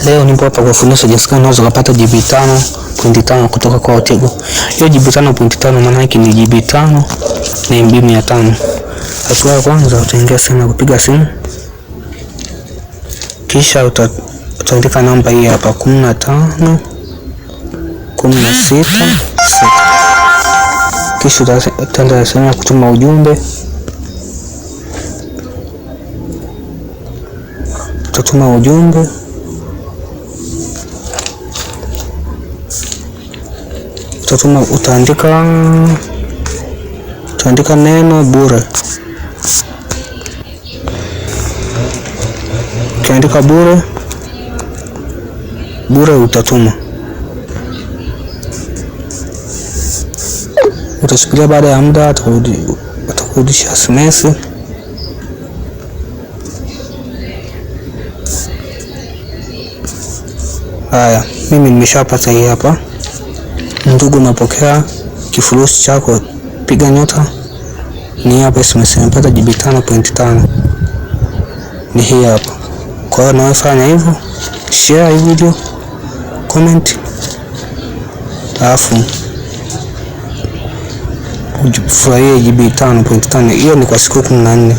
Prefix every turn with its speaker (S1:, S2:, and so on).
S1: Leo nipo hapa kufundisha jinsi gani unaweza kupata GB 5.5 kutoka kwa Tigo. Hiyo GB 5.5 maana yake ni GB 5 na MB 500. Hatua ya kwanza utaingia sehemu ya kupiga simu. Kisha utaandika namba hii hapa 15 16 6. Kisha utaenda sehemu ya kutuma ujumbe. Utatuma ujumbe. Utaandika neno bure. Ukiandika bure utatuma. Utasubiria baada ya muda atakurudisha SMS. Haya, mimi nimeshapata hii hapa. Ndugu, napokea kifurushi chako, piga nyota. Ni hapa SMS, nimepata GB 5.5. Ni hii hapa. Kwa hiyo nawafanya hivyo, share hii video, comment, alafu ujifurahie GB 5.5. Hiyo ni kwa siku 14.